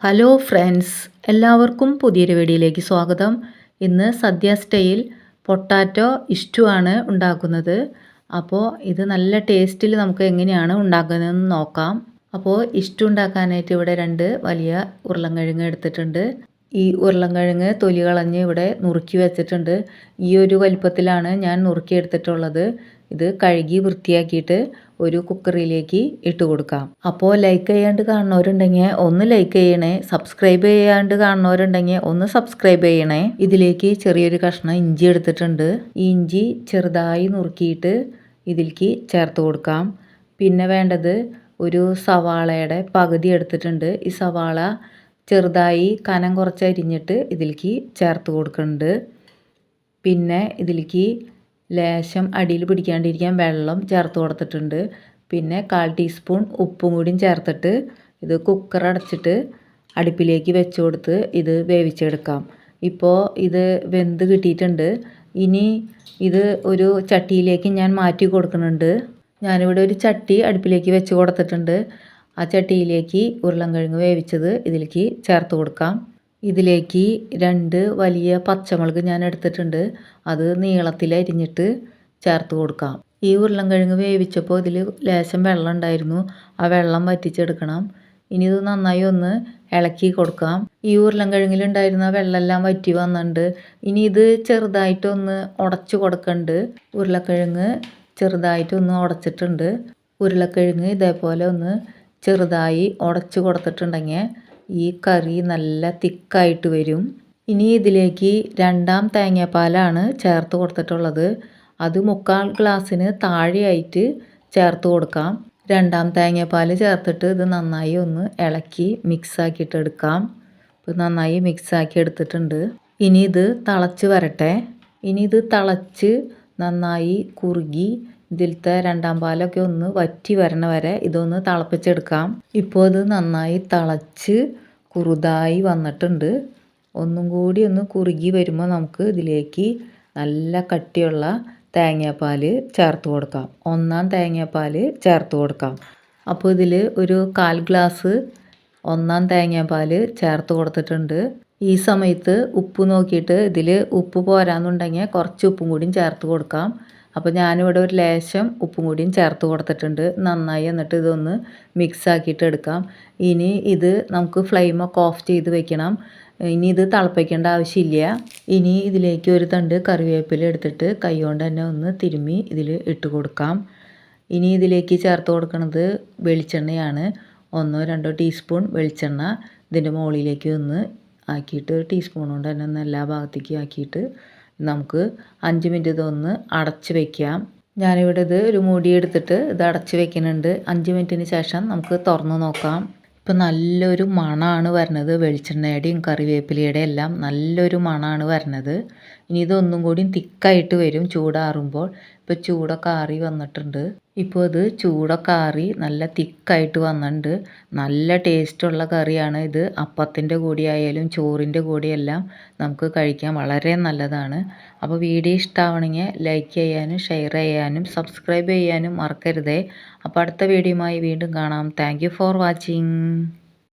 Hello friends, എല്ലാവർക്കും പുതിയൊരു വീഡിയോയിലേക്ക് സ്വാഗതം. ഇന്ന് സദ്യ സ്റ്റൈൽ പൊട്ടാറ്റോ ഇസ്റ്റു ആണ് ഉണ്ടാക്കുന്നത്. അപ്പോൾ ഇത് നല്ല ടേസ്റ്റിൽ നമുക്ക് എങ്ങനെയാണ് ഉണ്ടാക്കുന്നതെന്ന് നോക്കാം. അപ്പോൾ ഇസ്റ്റു ഉണ്ടാക്കാനായിട്ട് ഇവിടെ 2 വലിയ ഉരുളൻകിഴങ്ങ് എടുത്തിട്ടുണ്ട്. ഈ ഉരുളൻകിഴങ്ങ് തൊലി കളഞ്ഞ് ഇവിടെ നുറുക്കി വെച്ചിട്ടുണ്ട്. ഈ ഒരു വലിപ്പത്തിലാണ് ഞാൻ നുറുക്കി എടുത്തിട്ടുള്ളത്. ഇത് കഴുകി വൃത്തിയാക്കിയിട്ട് ഒരു കുക്കറിലേക്ക് ഇട്ട് കൊടുക്കാം. അപ്പോൾ ലൈക്ക് ചെയ്യാണ്ട് കാണുന്നവരുണ്ടെങ്കിൽ ഒന്ന് ലൈക്ക് ചെയ്യണേ, സബ്സ്ക്രൈബ് ചെയ്യാണ്ട് കാണുന്നവരുണ്ടെങ്കിൽ ഒന്ന് സബ്സ്ക്രൈബ് ചെയ്യണേ. ഇതിലേക്ക് ചെറിയൊരു കഷ്ണം ഇഞ്ചി എടുത്തിട്ടുണ്ട്. ഈ ഇഞ്ചി ചെറുതായി നുറുക്കിയിട്ട് ഇതിലേക്ക് ചേർത്ത് കൊടുക്കാം. പിന്നെ വേണ്ടത് ഒരു സവാളയുടെ പകുതി എടുത്തിട്ടുണ്ട്. ഈ സവാള ചെറുതായി കനം കുറച്ച് അരിഞ്ഞിട്ട് ഇതിലേക്ക് ചേർത്ത് കൊടുക്കുന്നുണ്ട്. പിന്നെ ഇതിലേക്ക് ലേശം അടിയിൽ പിടിക്കാണ്ടിരിക്കാൻ വെള്ളം ചേർത്ത് കൊടുത്തിട്ടുണ്ട്. പിന്നെ 1/4 ടീസ്പൂൺ ഉപ്പും കൂടിയും ചേർത്തിട്ട് ഇത് കുക്കർ അടച്ചിട്ട് അടുപ്പിലേക്ക് വെച്ച് കൊടുത്ത് ഇത് വേവിച്ചെടുക്കാം. ഇപ്പോൾ ഇത് വെന്ത് കിട്ടിയിട്ടുണ്ട്. ഇനി ഇത് ഒരു ചട്ടിയിലേക്ക് ഞാൻ മാറ്റി കൊടുക്കുന്നുണ്ട്. ഞാനിവിടെ ഒരു ചട്ടി അടുപ്പിലേക്ക് വെച്ച് കൊടുത്തിട്ടുണ്ട്. ആ ചട്ടിയിലേക്ക് ഉരുളൻകിഴങ്ങ് വേവിച്ചത് ഇതിലേക്ക് ചേർത്ത് കൊടുക്കാം. ഇതിലേക്ക് 2 വലിയ പച്ചമുളക് ഞാൻ എടുത്തിട്ടുണ്ട്. അത് നീളത്തിൽ അരിഞ്ഞിട്ട് ചേർത്ത് കൊടുക്കാം. ഈ ഉരുളൻകിഴങ്ങ് വേവിച്ചപ്പോൾ ഇതിൽ ലേശം വെള്ളം ഉണ്ടായിരുന്നു. ആ വെള്ളം വറ്റിച്ചെടുക്കണം. ഇനി ഇത് നന്നായി ഒന്ന് ഇളക്കി കൊടുക്കാം. ഈ ഉരുളൻകിഴങ്ങിലുണ്ടായിരുന്ന വെള്ളമെല്ലാം വറ്റി വന്നിട്ടുണ്ട്. ഇനി ഇത് ചെറുതായിട്ടൊന്ന് ഉടച്ചു കൊടുക്കുന്നുണ്ട്. ഉരുളക്കിഴങ്ങ് ചെറുതായിട്ടൊന്ന് ഉടച്ചിട്ടുണ്ട്. ഉരുളക്കിഴങ്ങ് ഇതേപോലെ ഒന്ന് ചെറുതായി ഉടച്ചു കൊടുത്തിട്ടുണ്ടെങ്കിൽ ഈ കറി നല്ല തിക്കായിട്ട് വരും. ഇനി ഇതിലേക്ക് 2ാം തേങ്ങാപ്പാലാണ് ചേർത്ത് കൊടുത്തിട്ടുള്ളത്. അത് 3/4 ഗ്ലാസ്സിന് താഴെയായിട്ട് ചേർത്ത് കൊടുക്കാം. 2ാം തേങ്ങാപ്പാൽ ചേർത്തിട്ട് ഇത് നന്നായി ഒന്ന് ഇളക്കി മിക്സാക്കിയിട്ട് എടുക്കാം. ഇപ്പോൾ നന്നായി മിക്സാക്കി എടുത്തിട്ടുണ്ട്. ഇനി ഇത് തിളച്ച് വരട്ടെ. ഇനി ഇത് തിളച്ച് നന്നായി കുറുകി ഇതിലത്തെ 2ാം പാലൊക്കെ ഒന്ന് വറ്റി വരണ വരെ ഇതൊന്ന് തിളപ്പിച്ചെടുക്കാം. ഇപ്പോൾ ഇത് നന്നായി തിളച്ച് കുറുതായി വന്നിട്ടുണ്ട്. ഒന്നും കൂടി ഒന്ന് കുറുകി വരുമ്പോൾ നമുക്ക് ഇതിലേക്ക് നല്ല കട്ടിയുള്ള തേങ്ങാപ്പാൽ ചേർത്ത് കൊടുക്കാം. 1ാം തേങ്ങാപ്പാൽ ചേർത്ത് കൊടുക്കാം. അപ്പോൾ ഇതിൽ ഒരു 1/4 ഗ്ലാസ് 1ാം തേങ്ങാപ്പാൽ ചേർത്ത് കൊടുത്തിട്ടുണ്ട്. ഈ സമയത്ത് ഉപ്പ് നോക്കിയിട്ട് ഇതിൽ ഉപ്പ് പോരാന്നുണ്ടെങ്കിൽ കുറച്ച് ഉപ്പും കൂടിയും ചേർത്ത് കൊടുക്കാം. അപ്പോൾ ഞാനിവിടെ ഒരു ലേശം ഉപ്പും കൂടിയും ചേർത്ത് കൊടുത്തിട്ടുണ്ട്. നന്നായി എന്നിട്ട് ഇതൊന്ന് മിക്സ് ആക്കിയിട്ട് എടുക്കാം. ഇനി ഇത് നമുക്ക് ഫ്ലെയിമൊക്കെ ഓഫ് ചെയ്ത് വെക്കണം. ഇനി ഇത് തിളപ്പിക്കേണ്ട ആവശ്യമില്ല. ഇനി ഇതിലേക്ക് ഒരു തണ്ട് കറിവേപ്പില എടുത്തിട്ട് കൈ കൊണ്ട് തന്നെ ഒന്ന് തിരുമ്മി ഇതിൽ ഇട്ട് കൊടുക്കാം. ഇനി ഇതിലേക്ക് ചേർത്ത് കൊടുക്കുന്നത് വെളിച്ചെണ്ണയാണ്. 1-2 ടീസ്പൂൺ വെളിച്ചെണ്ണ ഇതിൻ്റെ മുകളിലേക്ക് ഒന്ന് ആക്കിയിട്ട് ടീസ്പൂൺ കൊണ്ട് തന്നെ ഒന്ന് എല്ലാ ഭാഗത്തേക്കും ആക്കിയിട്ട് നമുക്ക് 5 മിനിറ്റ് ഇതൊന്ന് അടച്ച് വയ്ക്കാം. ഞാനിവിടെ ഇത് ഒരു മൂടി എടുത്തിട്ട് ഇത് അടച്ച് വെക്കുന്നുണ്ട്. 5 മിനിറ്റിന് ശേഷം നമുക്ക് തുറന്ന് നോക്കാം. ഇപ്പം നല്ലൊരു മണമാണ് വരുന്നത്. വെളിച്ചെണ്ണയുടെയും കറിവേപ്പിലയുടെയും എല്ലാം നല്ലൊരു മണമാണ് വരുന്നത്. ഇനി ഇതൊന്നും കൂടി തിക്കായിട്ട് വരും ചൂടാറുമ്പോൾ. ഇപ്പോൾ ചൂടൊക്കെ ആറി വന്നിട്ടുണ്ട്. ഇപ്പോൾ ഇത് ചൂടൊക്കെ ആറി നല്ല തിക്കായിട്ട് വന്നിട്ടുണ്ട്. നല്ല ടേസ്റ്റുള്ള കറിയാണ് ഇത്. അപ്പത്തിൻ്റെ കൂടെ ആയാലും ചോറിൻ്റെ കൂടെയെല്ലാം നമുക്ക് കഴിക്കാൻ വളരെ നല്ലതാണ്. അപ്പോൾ വീഡിയോ ഇഷ്ടമാവണമെങ്കിൽ ലൈക്ക് ചെയ്യാനും ഷെയർ ചെയ്യാനും സബ്സ്ക്രൈബ് ചെയ്യാനും മറക്കരുതേ. അപ്പോൾ അടുത്ത വീഡിയോയുമായി വീണ്ടും കാണാം. Thank you for watching.